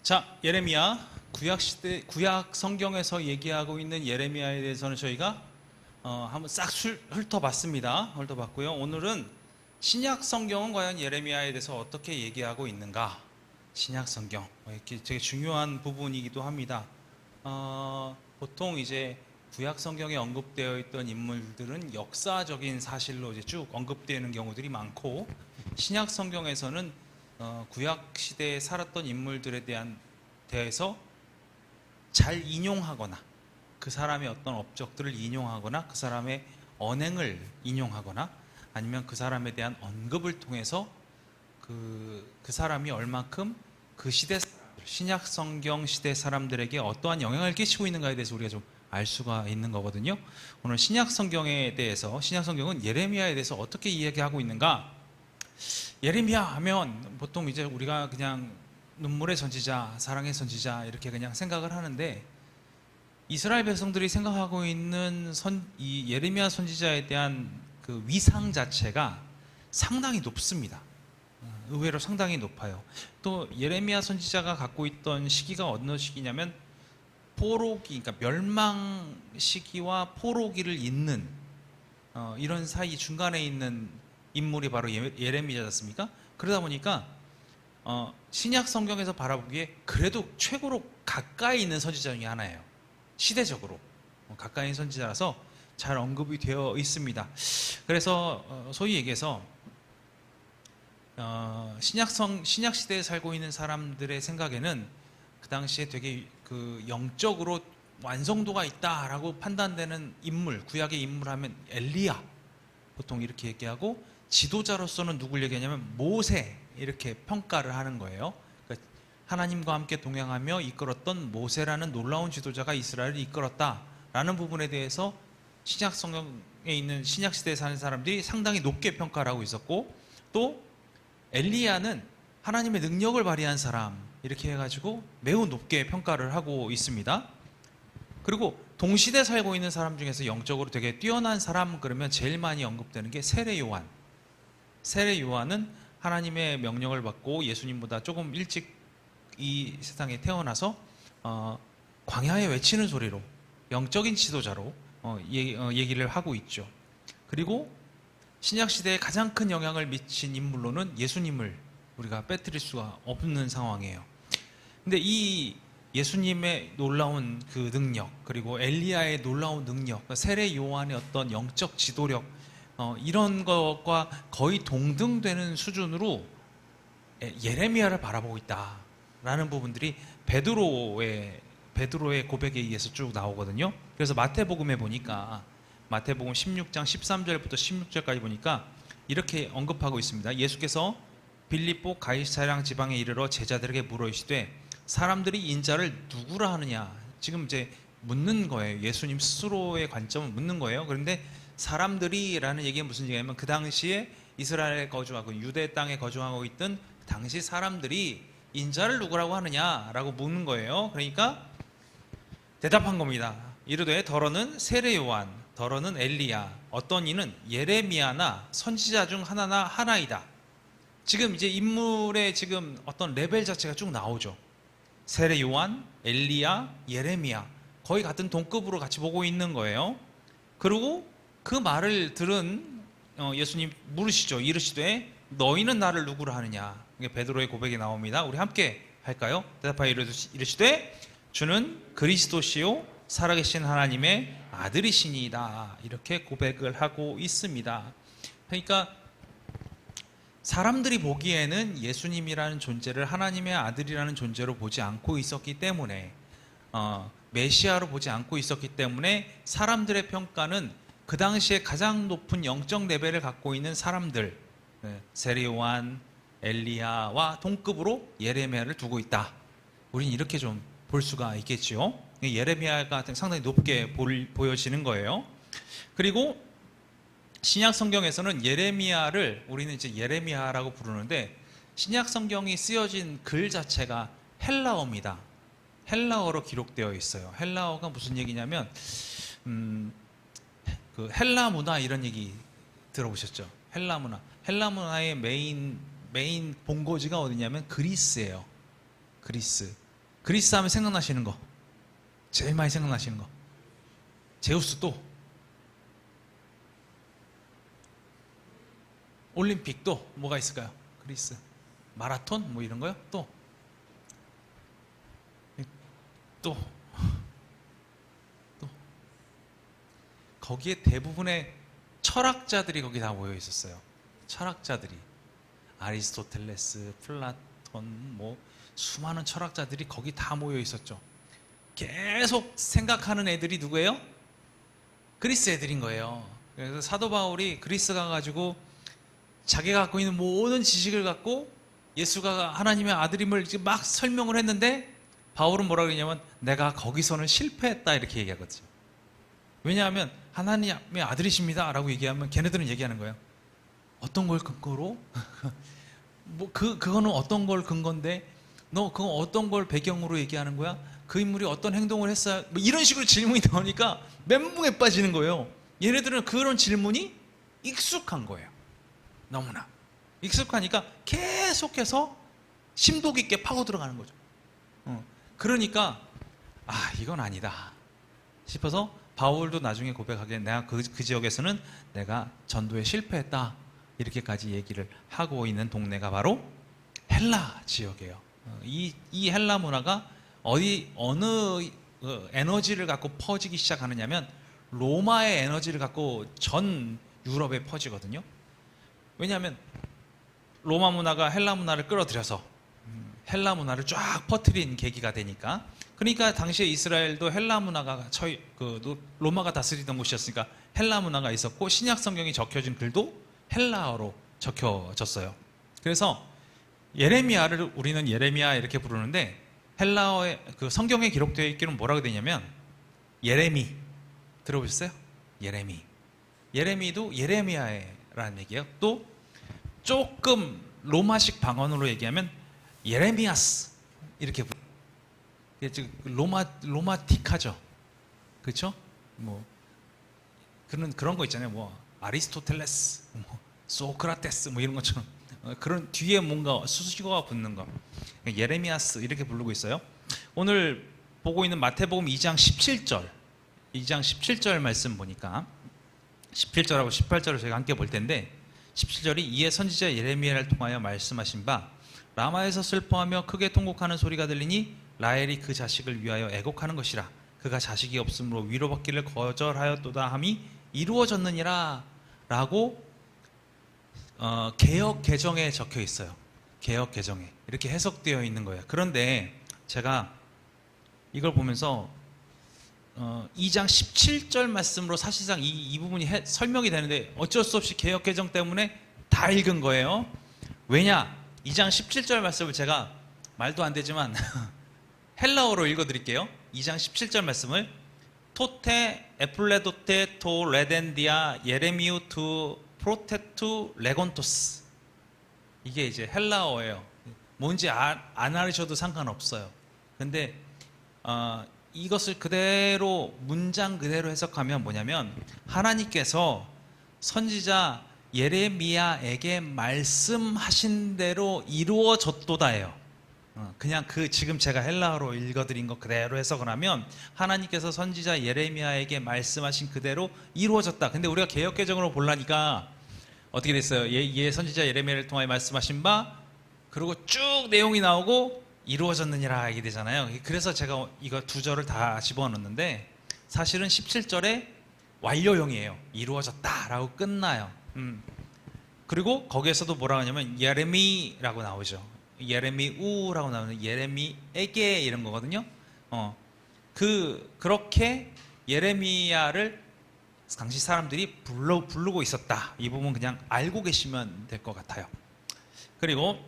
자, 예레미야 구약 성경에서 얘기하고 있는 예레미야에 대해서는 저희가 한번 싹 훑어봤고요. 오늘은 신약 성경은 과연 예레미야에 대해서 어떻게 얘기하고 있는가? 신약 성경 이렇게 되게 중요한 부분이기도 합니다. 보통 이제 구약 성경에 언급되어 있던 인물들은 역사적인 사실로 이제 쭉 언급되는 경우들이 많고, 신약 성경에서는 구약 시대에 살았던 인물들에 대해서 잘 인용하거나, 그 사람의 어떤 업적들을 인용하거나, 그 사람의 언행을 인용하거나, 아니면 그 사람에 대한 언급을 통해서 그 사람이 얼만큼 그 시대 신약 성경 시대 사람들에게 어떠한 영향을 끼치고 있는가에 대해서 우리가 좀 알 수가 있는 거거든요. 오늘 신약 성경에 대해서, 신약 성경은 예레미야에 대해서 어떻게 이야기하고 있는가? 예레미야 하면 보통 이제 우리가 그냥 눈물의 선지자, 사랑의 선지자 이렇게 그냥 생각을 하는데, 이스라엘 백성들이 생각하고 있는 이 예레미야 선지자에 대한 그 위상 자체가 상당히 높습니다. 의외로 상당히 높아요. 또 예레미야 선지자가 갖고 있던 시기가 어느 시기냐면 포로기, 그러니까 멸망 시기와 포로기를 잇는 이런 사이 중간에 있는 인물이 바로 예레미야였습니까? 그러다 보니까 신약 성경에서 바라보기에 그래도 최고로 가까이 있는 선지자 중에 하나예요. 시대적으로 가까이 있는 선지자라서 잘 언급이 되어 있습니다. 그래서 소위 얘기해서 신약 시대에 살고 있는 사람들의 생각에는 그 당시에 되게 그 영적으로 완성도가 있다라고 판단되는 인물, 구약의 인물 하면 엘리야, 보통 이렇게 얘기하고, 지도자로서는 누굴 얘기하냐면 모세, 이렇게 평가를 하는 거예요. 그러니까 하나님과 함께 동행하며 이끌었던 모세라는 놀라운 지도자가 이스라엘을 이끌었다라는 부분에 대해서 신약 성경에 있는 신약 시대에 사는 사람들이 상당히 높게 평가를 하고 있었고, 또 엘리야는 하나님의 능력을 발휘한 사람, 이렇게 해가지고 매우 높게 평가를 하고 있습니다. 그리고 동시대 살고 있는 사람 중에서 영적으로 되게 뛰어난 사람 그러면 제일 많이 언급되는 게 세례 요한. 세례 요한은 하나님의 명령을 받고 예수님보다 조금 일찍 이 세상에 태어나서 광야에 외치는 소리로 영적인 지도자로 얘기를 하고 있죠. 그리고 신약 시대에 가장 큰 영향을 미친 인물로는 예수님을 우리가 빼뜨릴 수가 없는 상황이에요. 근데 이 예수님의 놀라운 그 능력, 그리고 엘리야의 놀라운 능력, 세례 요한의 어떤 영적 지도력, 이런 것과 거의 동등되는 수준으로 예레미야를 바라보고 있다라는 부분들이 베드로의 고백에 의해서 쭉 나오거든요. 그래서 마태복음에 보니까, 마태복음 16장 13절부터 16절까지 보니까 이렇게 언급하고 있습니다. 예수께서 빌립보 가이사랴 지방에 이르러 제자들에게 물으시되 사람들이 인자를 누구라 하느냐. 지금 이제 묻는 거예요. 예수님 스스로의 관점을 묻는 거예요. 그런데 사람들이라는 얘기가 무슨 얘기냐면, 그 당시에 이스라엘에 거주하고 유대 땅에 거주하고 있던 당시 사람들이 인자를 누구라고 하느냐라고 묻는 거예요. 그러니까 대답한 겁니다. 이르되 더러는 세례 요한, 더러는 엘리야, 어떤 이는 예레미야나 선지자 중 하나이다. 지금 이제 인물의 지금 어떤 레벨 자체가 쭉 나오죠. 세례 요한, 엘리야, 예레미야, 거의 같은 동급으로 같이 보고 있는 거예요. 그리고 그 말을 들은 예수님 물으시죠. 이르시되 너희는 나를 누구라 하느냐. 이게 베드로의 고백이 나옵니다. 우리 함께 할까요? 대답하여 이르시되 주는 그리스도시요 살아계신 하나님의 아들이시니이다. 이렇게 고백을 하고 있습니다. 그러니까 사람들이 보기에는 예수님이라는 존재를 하나님의 아들이라는 존재로 보지 않고 있었기 때문에, 메시아로 보지 않고 있었기 때문에 사람들의 평가는 그 당시에 가장 높은 영적 레벨을 갖고 있는 사람들, 세례 요한, 엘리야와 동급으로 예레미야를 두고 있다. 우린 이렇게 좀 볼 수가 있겠지요. 예레미야가 상당히 높게 보여지는 거예요. 그리고 신약 성경에서는 예레미야를 우리는 이제 예레미야라고 부르는데, 신약 성경이 쓰여진 글 자체가 헬라어입니다. 헬라어로 기록되어 있어요. 헬라어가 무슨 얘기냐면 그 헬라 문화 이런 얘기 들어보셨죠? 헬라 문화의 메인 본거지가 어디냐면 그리스예요. 그리스. 그리스 하면 생각나시는 거, 제일 많이 생각나시는 거. 제우스, 또 올림픽, 또 뭐가 있을까요? 그리스 마라톤 뭐 이런 거요? 또 거기에 대부분의 철학자들이 거기 다 모여 있었어요. 철학자들이 아리스토텔레스, 플라톤, 뭐 수많은 철학자들이 거기 다 모여 있었죠. 계속 생각하는 애들이 누구예요? 그리스 애들인 거예요. 그래서 사도 바울이 그리스 가가지고 자기가 갖고 있는 모든 지식을 갖고 예수가 하나님의 아들임을 막 설명을 했는데, 바울은 뭐라 그러냐면 내가 거기서는 실패했다 이렇게 얘기하거든요. 왜냐하면 하나님의 아들이십니다 라고 얘기하면 걔네들은 얘기하는 거예요. 어떤 걸 근거로? 그거는 어떤 걸 근거인데, 너 그거 어떤 걸 배경으로 얘기하는 거야? 그 인물이 어떤 행동을 했어요? 뭐 이런 식으로 질문이 나오니까 멘붕에 빠지는 거예요. 얘네들은 그런 질문이 익숙한 거예요. 너무나 익숙하니까 계속해서 심도 깊게 파고 들어가는 거죠. 그러니까 이건 아니다 싶어서 바울도 나중에 고백하기에 내가 그 지역에서는 내가 전도에 실패했다 이렇게까지 얘기를 하고 있는 동네가 바로 헬라 지역이에요. 이 헬라 문화가 어느 에너지를 갖고 퍼지기 시작하느냐면 로마의 에너지를 갖고 전 유럽에 퍼지거든요. 왜냐하면 로마 문화가 헬라 문화를 끌어들여서 헬라 문화를 쫙 퍼뜨린 계기가 되니까. 그러니까 당시에 이스라엘도 헬라 문화가 로마가 다스리던 곳이었으니까 헬라 문화가 있었고, 신약 성경이 적혀진 글도 헬라어로 적혀졌어요. 그래서 예레미야를 우리는 예레미야 이렇게 부르는데, 헬라어의 그 성경에 기록되어 있기는 뭐라고 되냐면 예레미. 들어보셨어요? 예레미도 예레미야라는 얘기예요. 또 조금 로마식 방언으로 얘기하면 예레미야스 이렇게 로마틱하죠. 그렇죠? 뭐 그런 거 있잖아요. 뭐 아리스토텔레스, 뭐 소크라테스 뭐 이런 것처럼 그런 뒤에 뭔가 수식어가 붙는 거, 예레미야스 이렇게 부르고 있어요. 오늘 보고 있는 마태복음 2장 17절 말씀 보니까 17절하고 18절을 저희가 함께 볼 텐데, 17절이 이에 선지자 예레미야를 통하여 말씀하신 바 라마에서 슬퍼하며 크게 통곡하는 소리가 들리니 라헬이 그 자식을 위하여 애곡하는 것이라. 그가 자식이 없으므로 위로받기를 거절하였도다 함이 이루어졌느니라 라고 개역 개정에 적혀 있어요. 개역 개정에 이렇게 해석되어 있는 거예요. 그런데 제가 이걸 보면서 2장 17절 말씀으로 사실상 이 부분이 설명이 되는데 어쩔 수 없이 개역 개정 때문에 다 읽은 거예요. 왜냐? 2장 17절 말씀을 제가 말도 안 되지만 헬라어로 읽어드릴게요. 2장 17절 말씀을 토테 에플레도테 토 레덴디아 예레미우 투 프로테투 레곤토스, 이게 이제 헬라어예요. 뭔지 안 알으셔도 상관없어요. 근데 이것을 그대로 문장 그대로 해석하면 뭐냐면, 하나님께서 선지자 예레미야에게 말씀하신 대로 이루어졌도다예요. 그냥 지금 제가 헬라어로 읽어드린 거 그대로 해석을 하면 하나님께서 선지자 예레미야에게 말씀하신 그대로 이루어졌다. 근데 우리가 개역개정으로 보려니까 어떻게 됐어요? 선지자 예레미야를 통하여 말씀하신 바, 그리고 쭉 내용이 나오고 이루어졌느니라 이게 되잖아요. 그래서 제가 이거 두 절을 다 집어넣었는데 사실은 17절에 완료형이에요. 이루어졌다라고 끝나요. 그리고 거기에서도 뭐라고 하냐면 예레미라고 나오죠. 예레미우라고 나오는 예레미에게 이런 거거든요. 그렇게 예레미야를 당시 사람들이 부르고 있었다. 이 부분 그냥 알고 계시면 될 것 같아요. 그리고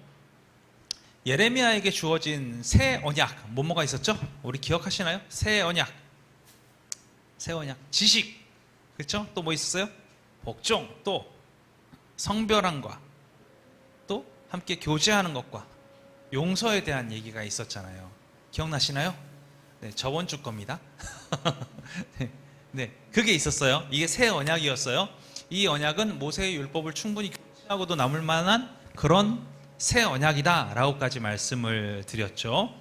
예레미야에게 주어진 새 언약 뭐가 있었죠? 우리 기억하시나요? 새 언약 지식, 그렇죠? 또 뭐 있었어요? 복종, 또 성별함과 또 함께 교제하는 것과 용서에 대한 얘기가 있었잖아요. 기억나시나요? 네, 저번 주 겁니다. 네, 그게 있었어요. 이게 새 언약이었어요. 이 언약은 모세의 율법을 충분히 교체하고도 남을 만한 그런 새 언약이다 라고까지 말씀을 드렸죠.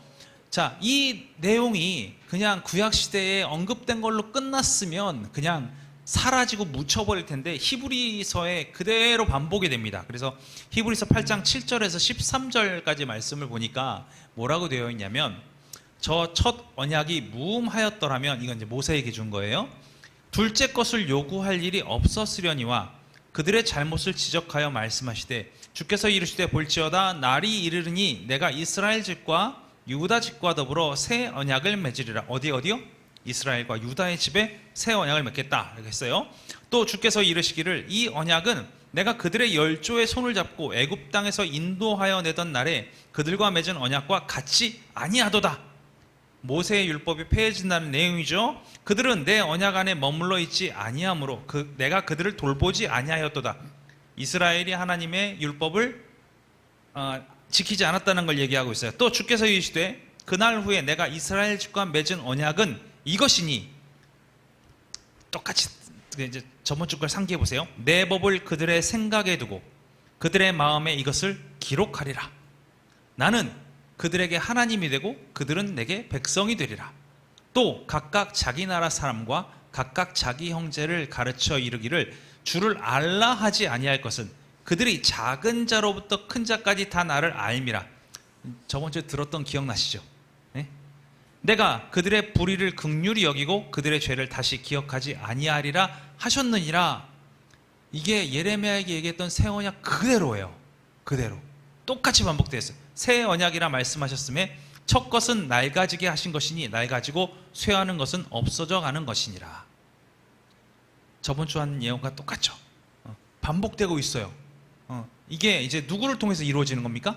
자, 이 내용이 그냥 구약시대에 언급된 걸로 끝났으면 그냥 사라지고 묻혀버릴 텐데 히브리서에 그대로 반복이 됩니다. 그래서 히브리서 8장 7절에서 13절까지 말씀을 보니까 뭐라고 되어 있냐면, 저 첫 언약이 무음하였더라면, 이건 이제 모세에게 준 거예요. 둘째 것을 요구할 일이 없었으려니와 그들의 잘못을 지적하여 말씀하시되, 주께서 이르시되 볼지어다 날이 이르르니 내가 이스라엘 집과 유다 집과 더불어 새 언약을 맺으리라. 어디요? 이스라엘과 유다의 집에 새 언약을 맺겠다 이렇게 했어요. 또 주께서 이르시기를 이 언약은 내가 그들의 열조의 손을 잡고 애굽 땅에서 인도하여 내던 날에 그들과 맺은 언약과 같이 아니하도다. 모세의 율법이 폐해진다는 내용이죠. 그들은 내 언약 안에 머물러 있지 아니하므로 내가 그들을 돌보지 아니하였도다. 이스라엘이 하나님의 율법을 지키지 않았다는 걸 얘기하고 있어요. 또 주께서 이르시되 그날 후에 내가 이스라엘 집과 맺은 언약은 이것이니, 똑같이 이제 저번 주 걸 상기해 보세요. 내 법을 그들의 생각에 두고 그들의 마음에 이것을 기록하리라. 나는 그들에게 하나님이 되고 그들은 내게 백성이 되리라. 또 각각 자기 나라 사람과 각각 자기 형제를 가르쳐 이르기를 주를 알라 하지 아니할 것은 그들이 작은 자로부터 큰 자까지 다 나를 알미라. 저번 주에 들었던 기억나시죠? 네? 내가 그들의 불의를 긍휼히 여기고 그들의 죄를 다시 기억하지 아니하리라 하셨느니라. 이게 예레미야에게 얘기했던 새 언약 그대로예요. 그대로 똑같이 반복되었어요. 새 언약이라 말씀하셨음에 첫 것은 낡아지게 하신 것이니 낡아지고 쇠하는 것은 없어져 가는 것이니라. 저번 주 한 내용과 똑같죠. 반복되고 있어요. 이게 이제 누구를 통해서 이루어지는 겁니까?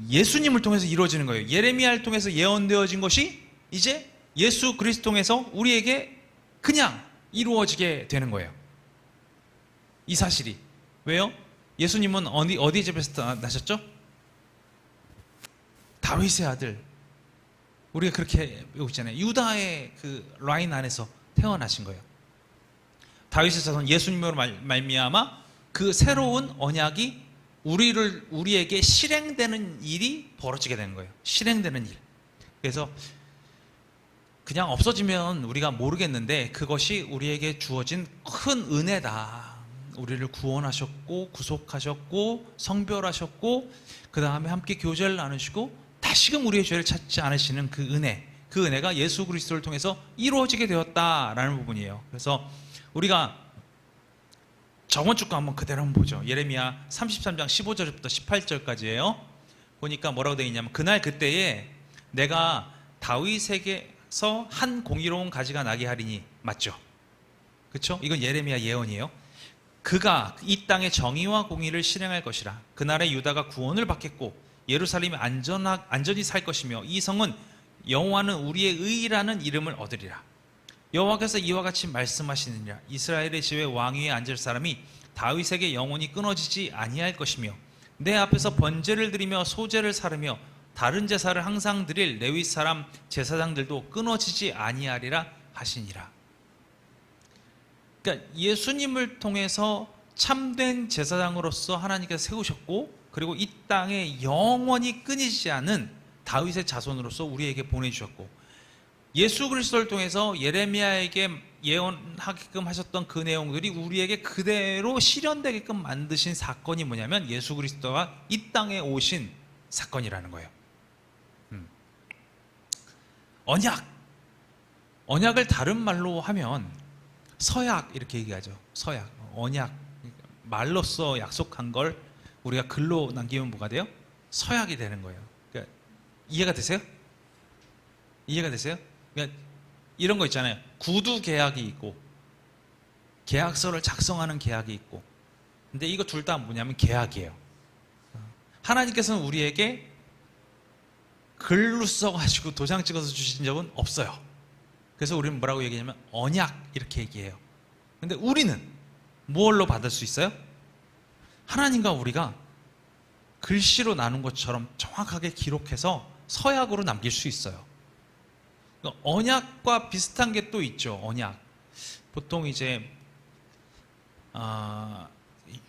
예수님을 통해서 이루어지는 거예요. 예레미야를 통해서 예언되어진 것이 이제 예수 그리스도 통해서 우리에게 그냥 이루어지게 되는 거예요. 이 사실이. 왜요? 예수님은 어디 집에서 나셨죠? 다윗의 아들. 우리가 그렇게 배우고 있잖아요. 유다의 그 라인 안에서 태어나신 거예요. 다윗의 자손 예수님으로 말미암아 그 새로운 언약이 우리에게 실행되는 일이 벌어지게 되는 거예요. 실행되는 일. 그래서 그냥 없어지면 우리가 모르겠는데 그것이 우리에게 주어진 큰 은혜다. 우리를 구원하셨고 구속하셨고 성별하셨고 그 다음에 함께 교제를 나누시고 다시금 우리의 죄를 찾지 않으시는 그 은혜, 그 은혜가 예수 그리스도를 통해서 이루어지게 되었다라는 부분이에요. 그래서 우리가 저번 주 거 한번 그대로 한번 보죠. 예레미야 33장 15절부터 18절까지예요. 보니까 뭐라고 되어 있냐면, 그날 그때에 내가 다윗에게서 한 공의로운 가지가 나게 하리니. 맞죠? 그렇죠? 이건 예레미야 예언이에요. 그가 이 땅에 정의와 공의를 실행할 것이라. 그날에 유다가 구원을 받겠고 예루살렘이 안전히 살 것이며 이 성은 여호와는 우리의 의라는 이름을 얻으리라. 여호와께서 이와 같이 말씀하시느니라. 이스라엘의 집에 왕위에 앉을 사람이 다윗에게 영원히 끊어지지 아니할 것이며 내 앞에서 번제를 드리며 소제를 사르며 다른 제사를 항상 드릴 레위 사람 제사장들도 끊어지지 아니하리라 하시니라. 그러니까 예수님을 통해서 참된 제사장으로서 하나님께서 세우셨고, 그리고 이 땅에 영원히 끊이지 않은 다윗의 자손으로서 우리에게 보내주셨고, 예수 그리스도를 통해서 예레미야에게 예언하게끔 하셨던 그 내용들이 우리에게 그대로 실현되게끔 만드신 사건이 뭐냐면 예수 그리스도가 이 땅에 오신 사건이라는 거예요. 언약을 다른 말로 하면 서약 이렇게 얘기하죠. 서약, 언약, 말로써 약속한 걸 우리가 글로 남기면 뭐가 돼요? 서약이 되는 거예요. 그러니까 이해가 되세요? 이해가 되세요? 그러니까 이런 거 있잖아요. 구두 계약이 있고 계약서를 작성하는 계약이 있고, 근데 이거 둘 다 뭐냐면 계약이에요. 하나님께서는 우리에게 글로 써가지고 도장 찍어서 주신 적은 없어요. 그래서 우리는 뭐라고 얘기하냐면 언약 이렇게 얘기해요. 근데 우리는 뭘로 받을 수 있어요? 하나님과 우리가 글씨로 나눈 것처럼 정확하게 기록해서 서약으로 남길 수 있어요. 언약과 비슷한 게 또 있죠. 언약. 보통 이제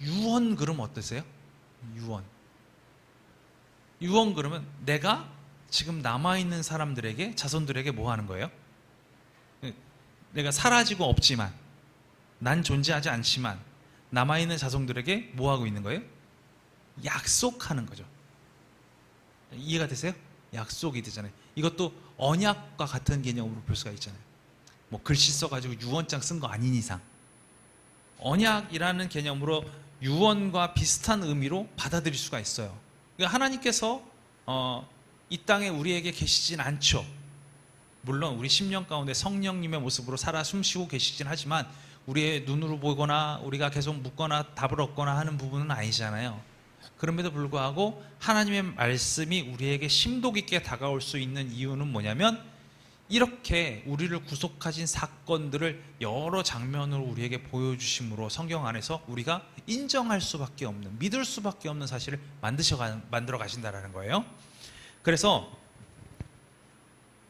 유언 그러면 어떠세요? 유언 그러면 내가 지금 남아있는 사람들에게, 자손들에게 뭐 하는 거예요? 내가 사라지고 없지만, 난 존재하지 않지만 남아있는 자손들에게 뭐 하고 있는 거예요? 약속하는 거죠. 이해가 되세요? 약속이 되잖아요. 이것도 언약과 같은 개념으로 볼 수가 있잖아요. 뭐 글씨 써가지고 유언장 쓴 거 아닌 이상 언약이라는 개념으로 유언과 비슷한 의미로 받아들일 수가 있어요. 그러니까 하나님께서 이 땅에 우리에게 계시진 않죠. 물론 우리 심령 가운데 성령님의 모습으로 살아 숨쉬고 계시긴 하지만 우리의 눈으로 보거나 우리가 계속 묻거나 답을 얻거나 하는 부분은 아니잖아요. 그럼에도 불구하고 하나님의 말씀이 우리에게 심도 깊게 다가올 수 있는 이유는 뭐냐면, 이렇게 우리를 구속하신 사건들을 여러 장면으로 우리에게 보여주심으로 성경 안에서 우리가 인정할 수밖에 없는, 믿을 수밖에 없는 사실을 만들어 가신다는 거예요. 그래서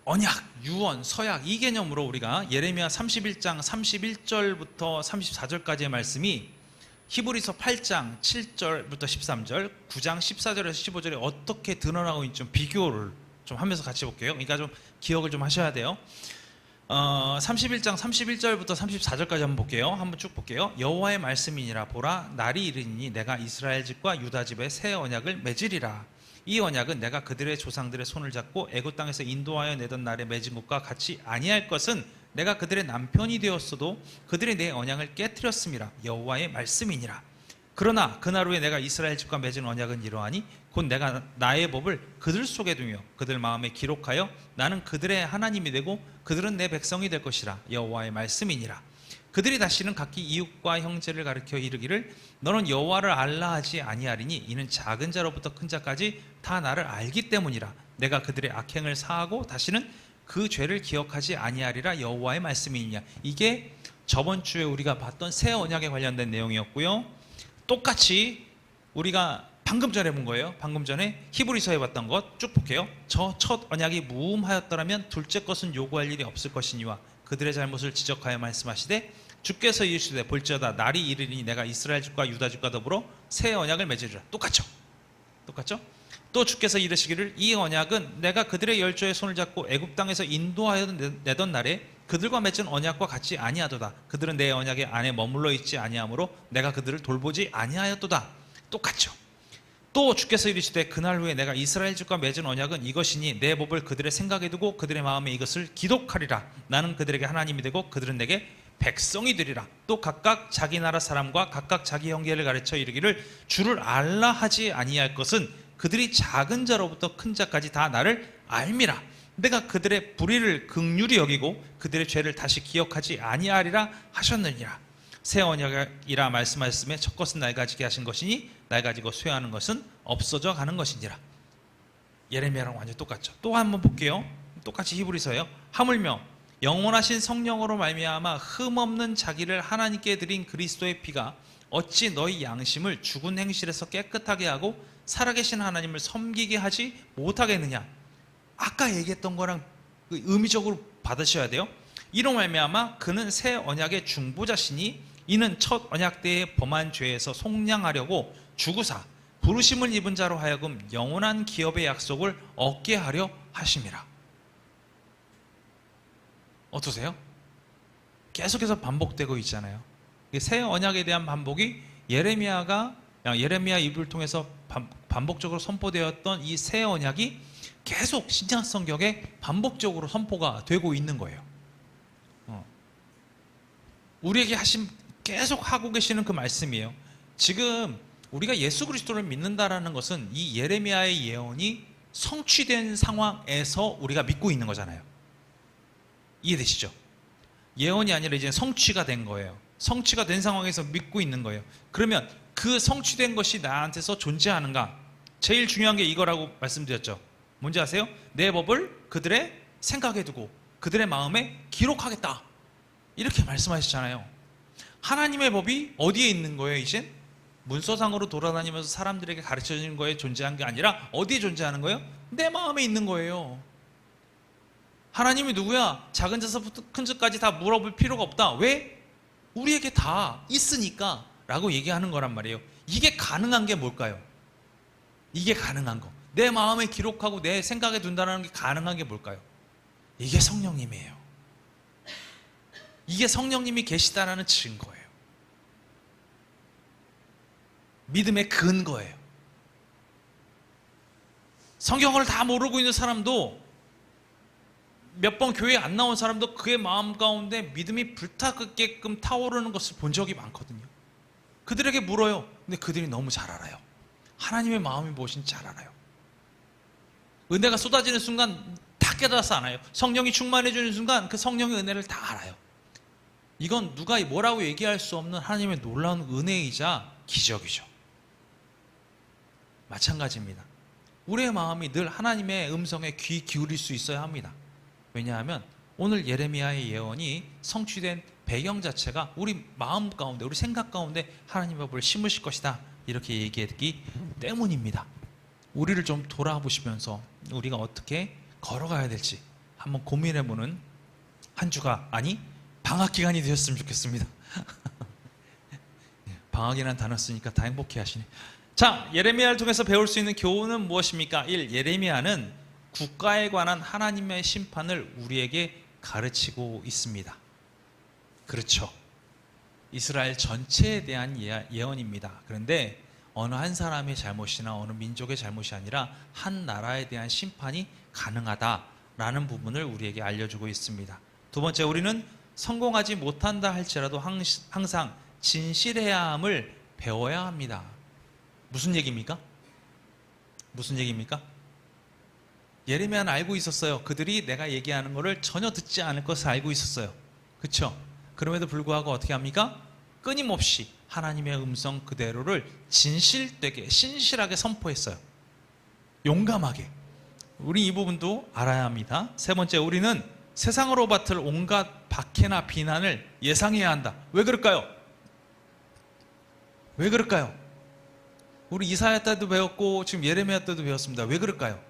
언약, 유언, 서약, 이 개념으로 우리가 예레미야 31장 31절부터 34절까지의 말씀이 히브리서 8장 7절부터 13절, 9장 14절에서 15절에 어떻게 드러나고 있는지 좀 비교를 좀 하면서 같이 볼게요. 그러니까 좀 기억을 좀 하셔야 돼요. 31장 31절부터 34절까지 한번 볼게요. 한번 쭉 볼게요. 여호와의 말씀이니라. 보라, 날이 이르니 내가 이스라엘 집과 유다 집에 새 언약을 맺으리라. 이 언약은 내가 그들의 조상들의 손을 잡고 애굽 땅에서 인도하여 내던 날에 맺은 것과 같이 아니할 것은 내가 그들의 남편이 되었어도 그들이 내 언약을 깨뜨렸음이라. 여호와의 말씀이니라. 그러나 그날 후에 내가 이스라엘 집과 맺은 언약은 이러하니 곧 내가 나의 법을 그들 속에 두며 그들 마음에 기록하여 나는 그들의 하나님이 되고 그들은 내 백성이 될 것이라. 여호와의 말씀이니라. 그들이 다시는 각기 이웃과 형제를 가리켜 이르기를 너는 여호와를 알라 하지 아니하리니 이는 작은 자로부터 큰 자까지 다 나를 알기 때문이라. 내가 그들의 악행을 사하고 다시는 그 죄를 기억하지 아니하리라. 여호와의 말씀이니라. 이게 저번 주에 우리가 봤던 새 언약에 관련된 내용이었고요. 똑같이 우리가 방금 전에 본 거예요. 방금 전에 히브리서에 봤던 것 쭉 볼게요. 저 첫 언약이 무음하였더라면 둘째 것은 요구할 일이 없을 것이니와 그들의 잘못을 지적하여 말씀하시되 주께서 이르시되 볼지어다 날이 이르리니 내가 이스라엘 집과 유다 집과 더불어 새 언약을 맺으리라. 똑같죠? 또 주께서 이르시기를 이 언약은 내가 그들의 열조의 손을 잡고 애굽 땅에서 인도하여 내던 날에 그들과 맺은 언약과 같이 아니하도다. 그들은 내 언약의 안에 머물러 있지 아니하므로 내가 그들을 돌보지 아니하였도다. 똑같죠? 또 주께서 이르시되 그날 후에 내가 이스라엘 집과 맺은 언약은 이것이니 내 법을 그들의 생각에 두고 그들의 마음에 이것을 기록하리라. 나는 그들에게 하나님이 되고 그들은 내게 백성이 되리라. 또 각각 자기 나라 사람과 각각 자기 형제를 가르쳐 이르기를 주를 알라 하지 아니할 것은 그들이 작은 자로부터 큰 자까지 다 나를 알미라. 내가 그들의 불의를 긍휼히 여기고 그들의 죄를 다시 기억하지 아니하리라 하셨느니라. 새 언약이라 말씀하셨음에 첫 것은 낡아지게 하신 것이니 낡아지고 쇠하는 것은 없어져 가는 것이니라. 예레미야랑 완전 똑같죠. 또 한번 볼게요. 똑같이 히브리서예요. 하물며 영원하신 성령으로 말미암아 흠없는 자기를 하나님께 드린 그리스도의 피가 어찌 너희 양심을 죽은 행실에서 깨끗하게 하고 살아계신 하나님을 섬기게 하지 못하겠느냐. 아까 얘기했던 거랑 의미적으로 받으셔야 돼요. 이로 말미암아 그는 새 언약의 중보자시니 이는 첫 언약 때에 범한 죄에서 속량하려고 죽으사 부르심을 입은 자로 하여금 영원한 기업의 약속을 얻게 하려 하심이라. 어떠세요? 계속해서 반복되고 있잖아요. 새 언약에 대한 반복이 예레미야 입을 통해서 반복적으로 선포되었던 이 새 언약이 계속 신약 성경에 반복적으로 선포가 되고 있는 거예요. 우리에게 계속 하고 계시는 그 말씀이에요. 지금 우리가 예수 그리스도를 믿는다라는 것은 이 예레미야의 예언이 성취된 상황에서 우리가 믿고 있는 거잖아요. 이해되시죠? 예언이 아니라 이제 성취가 된 거예요. 성취가 된 상황에서 믿고 있는 거예요. 그러면 그 성취된 것이 나한테서 존재하는가? 제일 중요한 게 이거라고 말씀드렸죠. 뭔지 아세요? 내 법을 그들의 생각에 두고 그들의 마음에 기록하겠다. 이렇게 말씀하셨잖아요. 하나님의 법이 어디에 있는 거예요? 이젠 문서상으로 돌아다니면서 사람들에게 가르쳐주는 거에 존재한 게 아니라 어디에 존재하는 거예요? 내 마음에 있는 거예요. 하나님이 누구야? 작은 자서부터 큰 자까지 다 물어볼 필요가 없다. 왜? 우리에게 다 있으니까 라고 얘기하는 거란 말이에요. 이게 가능한 게 뭘까요? 이게 가능한 거, 내 마음에 기록하고 내 생각에 둔다는 게 가능한 게 뭘까요? 이게 성령님이에요. 이게 성령님이 계시다라는 증거예요. 믿음의 근거예요. 성경을 다 모르고 있는 사람도, 몇 번 교회에 안 나온 사람도 그의 마음 가운데 믿음이 불타게끔 타오르는 것을 본 적이 많거든요. 그들에게 물어요. 근데 그들이 너무 잘 알아요. 하나님의 마음이 무엇인지 잘 알아요. 은혜가 쏟아지는 순간 다 깨달아서 알아요. 성령이 충만해지는 순간 그 성령의 은혜를 다 알아요. 이건 누가 뭐라고 얘기할 수 없는 하나님의 놀라운 은혜이자 기적이죠. 마찬가지입니다. 우리의 마음이 늘 하나님의 음성에 귀 기울일 수 있어야 합니다. 왜냐하면 오늘 예레미야의 예언이 성취된 배경 자체가 우리 마음 가운데, 우리 생각 가운데 하나님의 법을 심으실 것이다, 이렇게 얘기했기 때문입니다. 우리를 좀 돌아보시면서 우리가 어떻게 걸어가야 될지 한번 고민해보는 한 주가, 아니 방학 기간이 되었으면 좋겠습니다. 방학이라는 단어 쓰니까 다 행복해 하시네. 자, 예레미야를 통해서 배울 수 있는 교훈은 무엇입니까? 1. 예레미야는 국가에 관한 하나님의 심판을 우리에게 가르치고 있습니다. 그렇죠. 이스라엘 전체에 대한 예언입니다. 그런데 어느 한 사람의 잘못이나 어느 민족의 잘못이 아니라 한 나라에 대한 심판이 가능하다라는 부분을 우리에게 알려주고 있습니다. 두 번째, 우리는 성공하지 못한다 할지라도 항상 진실해야 함을 배워야 합니다. 무슨 얘기입니까? 무슨 얘기입니까? 예레미야는 알고 있었어요. 그들이 내가 얘기하는 것을 전혀 듣지 않을 것을 알고 있었어요. 그렇죠? 그럼에도 불구하고 어떻게 합니까? 끊임없이 하나님의 음성 그대로를 진실되게, 신실하게 선포했어요. 용감하게. 우리 이 부분도 알아야 합니다. 세 번째, 우리는 세상으로 받을 온갖 박해나 비난을 예상해야 한다. 왜 그럴까요? 왜 그럴까요? 우리 이사야 때도 배웠고 지금 예레미야 때도 배웠습니다. 왜 그럴까요?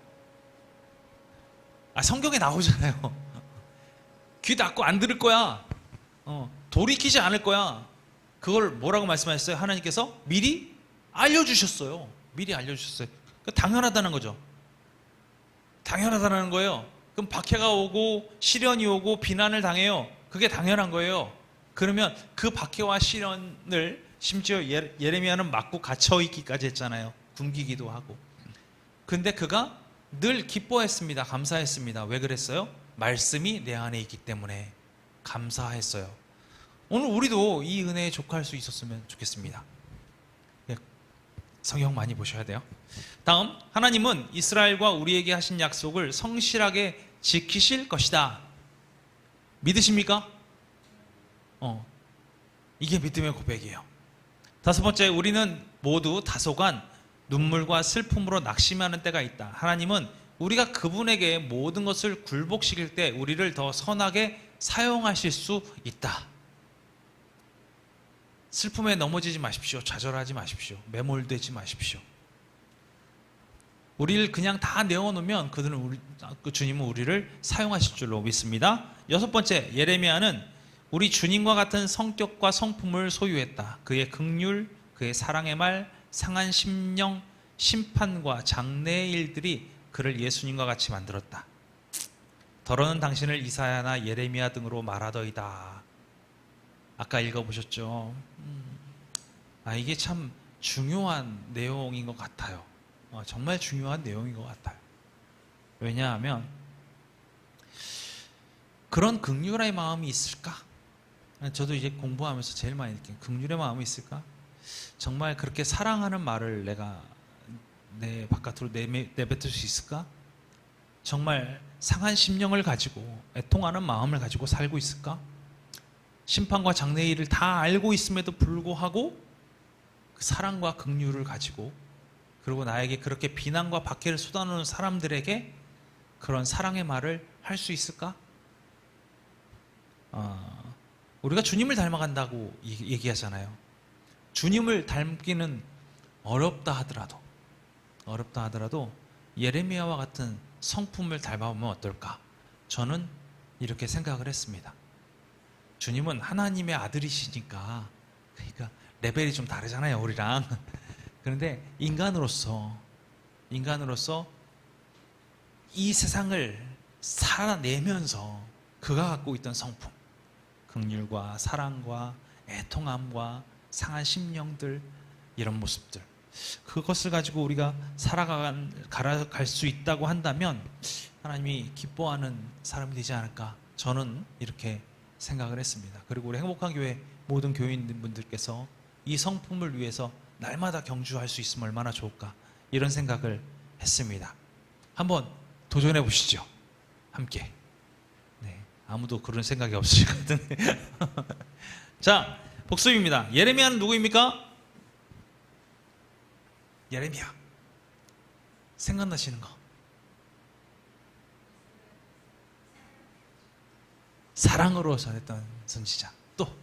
성경에 나오잖아요. 귀 닫고 안 들을 거야. 돌이키지 않을 거야. 그걸 뭐라고 말씀하셨어요? 하나님께서 미리 알려주셨어요. 미리 알려주셨어요. 당연하다는 거죠. 당연하다는 거예요. 그럼 박해가 오고 시련이 오고 비난을 당해요. 그게 당연한 거예요. 그러면 그 박해와 시련을 심지어 예레미야는 맞고 갇혀있기까지 했잖아요. 굶기기도 하고. 근데 그가 늘 기뻐했습니다. 감사했습니다. 왜 그랬어요? 말씀이 내 안에 있기 때문에 감사했어요. 오늘 우리도 이 은혜에 족할 수 있었으면 좋겠습니다. 성경 많이 보셔야 돼요. 다음, 하나님은 이스라엘과 우리에게 하신 약속을 성실하게 지키실 것이다. 믿으십니까? 이게 믿음의 고백이에요. 다섯 번째, 우리는 모두 다소간 눈물과 슬픔으로 낙심하는 때가 있다. 하나님은 우리가 그분에게 모든 것을 굴복시킬 때 우리를 더 선하게 사용하실 수 있다. 슬픔에 넘어지지 마십시오. 좌절하지 마십시오. 매몰되지 마십시오. 우리를 그냥 다 내어놓으면 주님은 우리를 사용하실 줄로 믿습니다. 여섯 번째, 예레미야는 우리 주님과 같은 성격과 성품을 소유했다. 그의 긍휼, 그의 사랑의 말, 상한 심령, 심판과 장래의 일들이 그를 예수님과 같이 만들었다. 더러는 당신을 이사야나 예레미야 등으로 말하더이다. 아까 읽어보셨죠? 이게 참 중요한 내용인 것 같아요. 정말 중요한 내용인 것 같아요. 왜냐하면 그런 긍휼의 마음이 있을까? 저도 이제 공부하면서 제일 많이 느낀 긍휼의 마음이 있을까? 정말 그렇게 사랑하는 말을 내가 내 바깥으로 내뱉을 수 있을까? 정말 상한 심령을 가지고 애통하는 마음을 가지고 살고 있을까? 심판과 장래의 일을 다 알고 있음에도 불구하고 그 사랑과 긍휼을 가지고, 그리고 나에게 그렇게 비난과 박해를 쏟아놓는 사람들에게 그런 사랑의 말을 할 수 있을까? 우리가 주님을 닮아간다고 얘기하잖아요. 주님을 닮기는 어렵다 하더라도 예레미야와 같은 성품을 닮아보면 어떨까? 저는 이렇게 생각을 했습니다. 주님은 하나님의 아들이시니까, 그러니까 레벨이 좀 다르잖아요, 우리랑. 그런데 인간으로서 이 세상을 살아내면서 그가 갖고 있던 성품, 긍휼과 사랑과 애통함과 상한 심령들, 이런 모습들, 그것을 가지고 우리가 살아갈 수 있다고 한다면 하나님이 기뻐하는 사람이 되지 않을까, 저는 이렇게 생각을 했습니다. 그리고 우리 행복한 교회 모든 교인분들께서 이 성품을 위해서 날마다 경주할 수 있으면 얼마나 좋을까, 이런 생각을 했습니다. 한번 도전해 보시죠, 함께. 네, 아무도 그런 생각이 없으실 것 같은데. 자, 복습입니다. 예레미야는 누구입니까? 예레미야, 생각나시는 거? 사랑으로 전했던 선지자. 또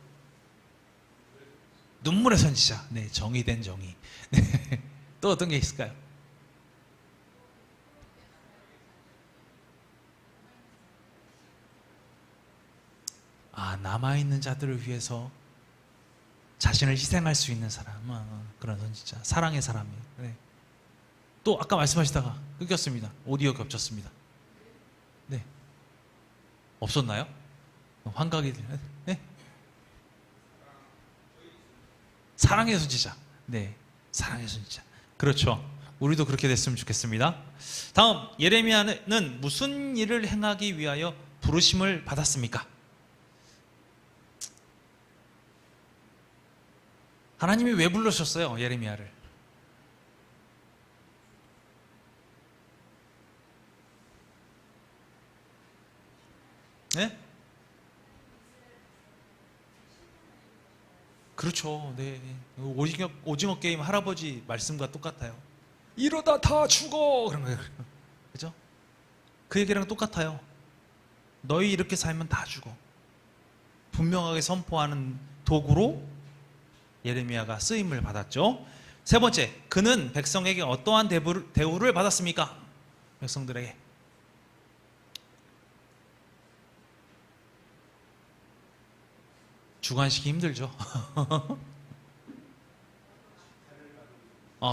눈물의 선지자. 네, 정의된 정의. 네. 또 어떤 게 있을까요? 남아있는 자들을 위해서 자신을 희생할 수 있는 사람, 그런 선지자. 사랑의 사람이에요. 네. 또 아까 말씀하시다가 끊겼습니다. 오디오 겹쳤습니다. 네. 없었나요? 환각이 들려요. 네? 사랑의 선지자. 네, 사랑의 선지자. 그렇죠. 우리도 그렇게 됐으면 좋겠습니다. 다음, 예레미야는 무슨 일을 행하기 위하여 부르심을 받았습니까? 하나님이 왜 부르셨어요, 예레미야를? 네? 그렇죠. 네. 오징어 게임 할아버지 말씀과 똑같아요. 이러다 다 죽어! 그런 거예요. 그죠? 그 얘기랑 똑같아요. 너희 이렇게 살면 다 죽어. 분명하게 선포하는 도구로 예레미야가 쓰임을 받았죠. 세 번째, 그는 백성에게 어떠한 대우를 받았습니까? 백성들에게. 주관시키기 힘들죠.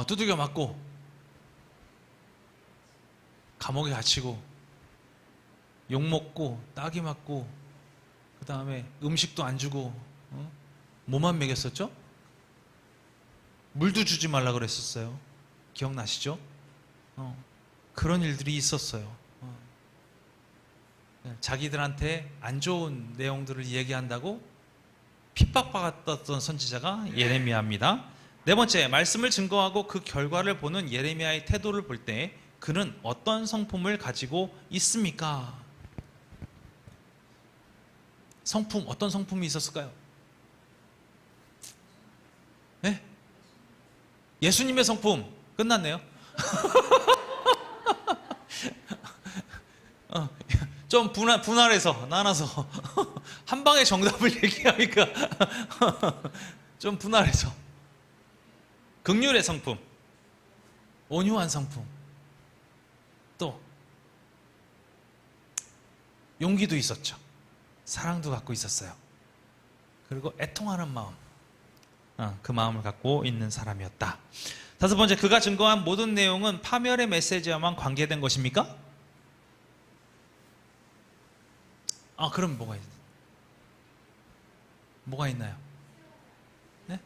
두들겨 맞고 감옥에 갇히고 욕먹고 따기 맞고, 그 다음에 음식도 안 주고, 뭐만 먹였었죠? 물도 주지 말라 그랬었어요. 기억나시죠? 그런 일들이 있었어요. 자기들한테 안 좋은 내용들을 얘기한다고 핍박받았던 선지자가 예레미야입니다. 네 번째, 말씀을 증거하고 그 결과를 보는 예레미야의 태도를 볼 때 그는 어떤 성품을 가지고 있습니까? 성품, 어떤 성품이 있었을까요? 네? 예수님의 성품. 끝났네요. 좀 분할해서 나눠서 한 방에 정답을 얘기하니까 좀 분할해서. 긍휼의 성품, 온유한 성품, 또 용기도 있었죠. 사랑도 갖고 있었어요. 그리고 애통하는 마음, 그 마음을 갖고 있는 사람이었다. 다섯 번째, 그가 증거한 모든 내용은 파멸의 메시지와만 관계된 것입니까? 그럼 뭐가 있나요? 네?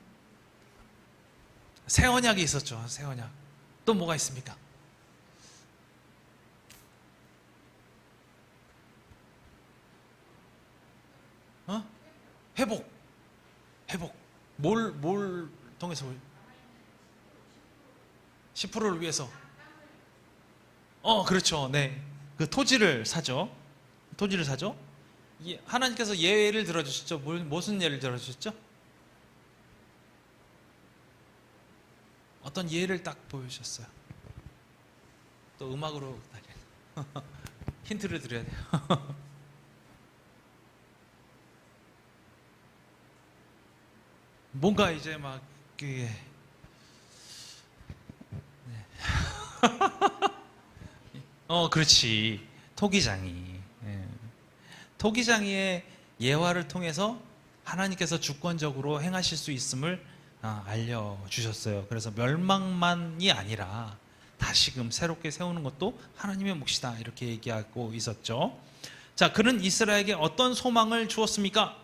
새 언약이 있었죠. 새 언약. 또 뭐가 있습니까? 회복. 뭘 통해서? 10%를 위해서. 그렇죠. 네. 그 토지를 사죠. 하나님께서 예를 들어주셨죠. 무슨 예를 들어주셨죠? 어떤 예를 딱 보여주셨어요. 또 음악으로 힌트를 드려야 돼요. 뭔가 이제 막 네. 그렇지. 토기장이. 토기장이의 예화를 통해서 하나님께서 주권적으로 행하실 수 있음을 알려주셨어요. 그래서 멸망만이 아니라 다시금 새롭게 세우는 것도 하나님의 몫이다, 이렇게 얘기하고 있었죠. 자, 그는 이스라엘에게 어떤 소망을 주었습니까?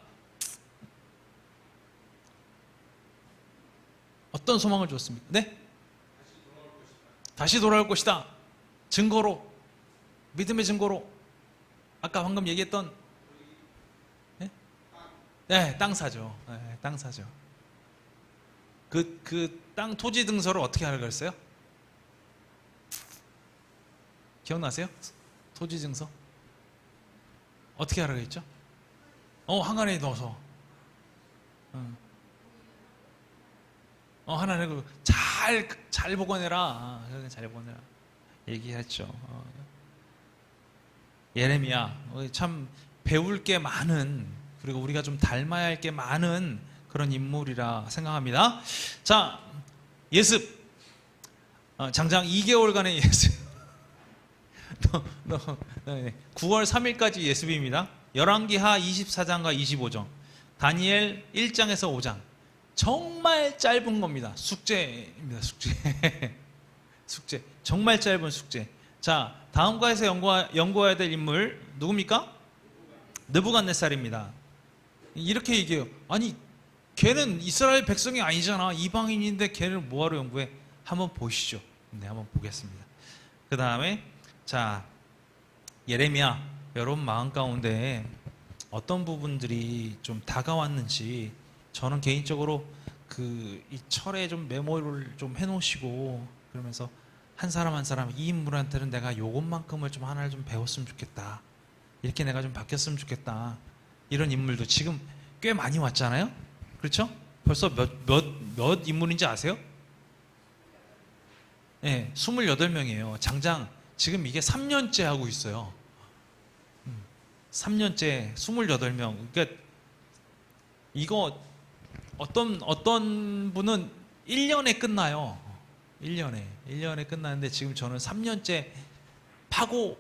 어떤 소망을 주었습니까? 네? 다시 돌아올 것이다. 증거로, 믿음의 증거로, 아까 방금 얘기했던, 네? 네, 땅 사죠. 네, 땅 사죠. 그 땅 토지 등서를 어떻게 하라고 그랬어요? 기억나세요? 토지 증서 어떻게 하라고 했죠? 항아리에 넣어서 하나님 잘 보관해라. 잘 보관해라. 얘기했죠. 예레미야, 참 배울 게 많은, 그리고 우리가 좀 닮아야 할 게 많은 그런 인물이라 생각합니다. 자, 예습. 장장 2개월간의 예습. 9월 3일까지 예습입니다. 열왕기하 24장과 25장, 다니엘 1장에서 5장. 정말 짧은 겁니다. 숙제입니다. 숙제. 숙제. 정말 짧은 숙제. 자, 다음과에서 연구해야 될 인물 누굽니까? 느부갓네살입니다. 이렇게 얘기해요. 아니, 걔는 이스라엘 백성이 아니잖아. 이방인인데 걔를 뭐하러 연구해? 한번 보시죠. 네, 한번 보겠습니다. 그 다음에 자, 예레미야, 여러분 마음 가운데 어떤 부분들이 좀 다가왔는지, 저는 개인적으로 이 철에 좀 메모를 좀 해놓으시고, 그러면서 한 사람 한 사람, 이 인물한테는 내가 요것만큼을 좀 하나를 좀 배웠으면 좋겠다, 이렇게 내가 좀 바뀌었으면 좋겠다, 이런 인물도 지금 꽤 많이 왔잖아요. 그렇죠? 벌써 몇 인물인지 아세요? 네, 28명이에요. 장장 지금 이게 3년째 하고 있어요. 3년째 28명. 그러니까 이거 어떤 분은 1년에 끝나요. 1년에 끝나는데 지금 저는 3년째 파고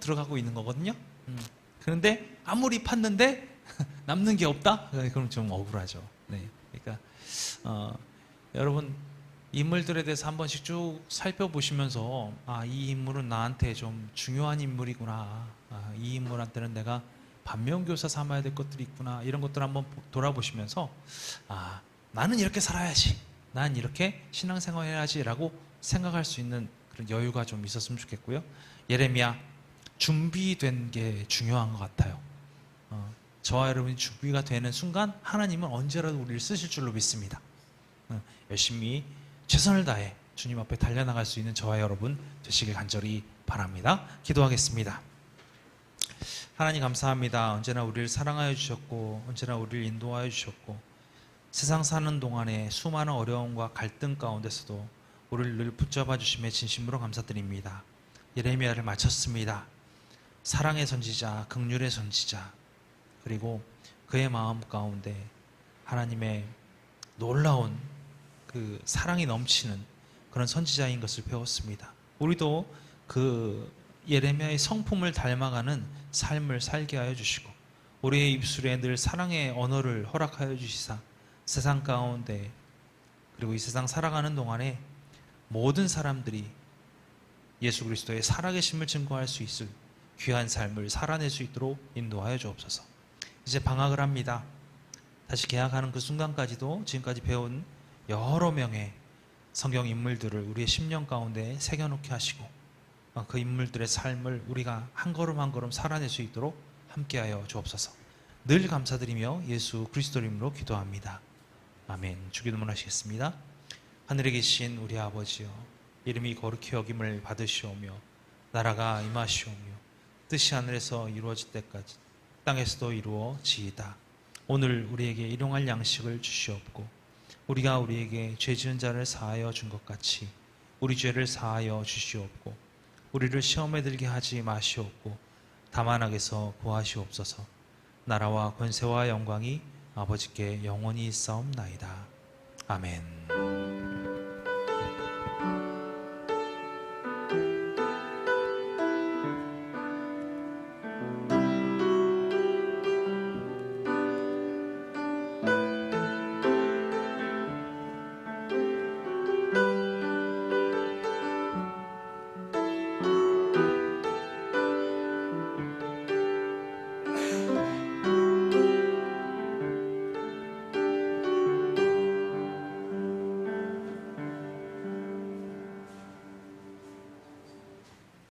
들어가고 있는 거거든요. 그런데 아무리 팠는데 남는 게 없다? 그럼 좀 억울하죠. 네. 그러니까 여러분, 인물들에 대해서 한 번씩 쭉 살펴보시면서, 이 인물은 나한테 좀 중요한 인물이구나, 이 인물한테는 내가 반면교사 삼아야 될 것들이 있구나, 이런 것들 한번 돌아보시면서, 나는 이렇게 살아야지, 난 이렇게 신앙생활 해야지 라고 생각할 수 있는 그런 여유가 좀 있었으면 좋겠고요. 예레미야, 준비된 게 중요한 것 같아요. 저와 여러분이 준비가 되는 순간 하나님은 언제라도 우리를 쓰실 줄로 믿습니다. 열심히 최선을 다해 주님 앞에 달려나갈 수 있는 저와 여러분 되시길 간절히 바랍니다. 기도하겠습니다. 하나님 감사합니다. 언제나 우리를 사랑하여 주셨고, 언제나 우리를 인도하여 주셨고, 세상 사는 동안에 수많은 어려움과 갈등 가운데서도 우리를 늘 붙잡아 주심에 진심으로 감사드립니다. 예레미야를 마쳤습니다. 사랑의 선지자, 긍휼의 선지자, 그리고 그의 마음 가운데 하나님의 놀라운 그 사랑이 넘치는 그런 선지자인 것을 배웠습니다. 우리도 그 예레미야의 성품을 닮아가는 삶을 살게 하여 주시고, 우리의 입술에 늘 사랑의 언어를 허락하여 주시사, 세상 가운데, 그리고 이 세상 살아가는 동안에 모든 사람들이 예수 그리스도의 살아계심을 증거할 수 있을 귀한 삶을 살아낼 수 있도록 인도하여 주옵소서. 이제 방학을 합니다. 다시 개학하는 그 순간까지도 지금까지 배운 여러 명의 성경 인물들을 우리의 심령 가운데 새겨놓게 하시고, 그 인물들의 삶을 우리가 한 걸음 한 걸음 살아낼 수 있도록 함께하여 주옵소서. 늘 감사드리며 예수 그리스도 이름으로 기도합니다. 아멘. 주기도문 하시겠습니다. 하늘에 계신 우리 아버지여, 이름이 거룩히 여김을 받으시오며 나라가 임하시오며 뜻이 하늘에서 이루어질 때까지 땅에서도 이루어지이다. 오늘 우리에게 일용할 양식을 주시옵고, 우리가 우리에게 죄 지은 자를 사하여 준 것 같이 우리 죄를 사하여 주시옵고, 우리를 시험에 들게 하지 마시옵고 다만 악에서 구하시옵소서. 나라와 권세와 영광이 아버지께 영원히 있사옵나이다. 아멘.